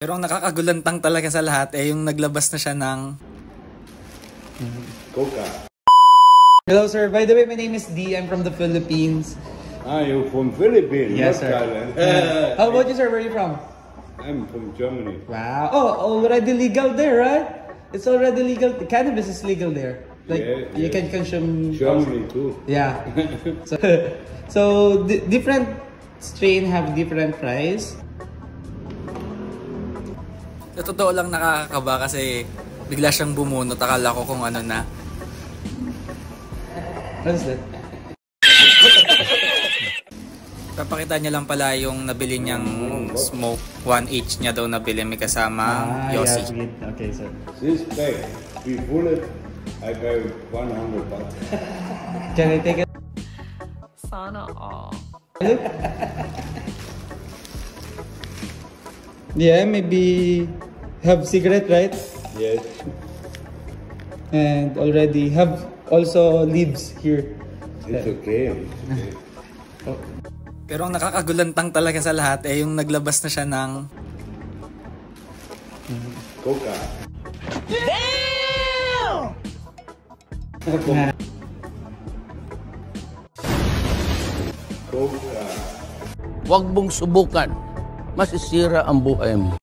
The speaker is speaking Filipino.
Pero ang nakakagulantang talaga sa lahat yung naglabas na siya ng Coca. Hello sir, by the way, my name is D. I'm from the Philippines. Ah, you're from Philippines, Yes, not sir. Thailand. How about you, sir? Where are you from? I'm from Germany. Wow. Oh, already legal there, right? It's already legal. Cannabis is legal there. Like you can consume. Germany too. Yeah. So different strain have different price. Sa totoo lang nakakakaba kasi bigla siyang bumunot. Akala ko kung ano na. What is that? Papakita niya lang pala yung nabili niyang smoke. 1H niya daw nabili. May kasama Yossi. Yeah, okay, sir. This bag, we pull it, I pay $100. Can I take it? Sana all. Yeah, maybe have cigarette, right? Yes. And already have also leaves here. It's okay. Pero ang nakakagulantang talaga sa lahat yung naglabas na siya ng Coca. Coca. Huwag mong subukan. Masisira ang buhay mo.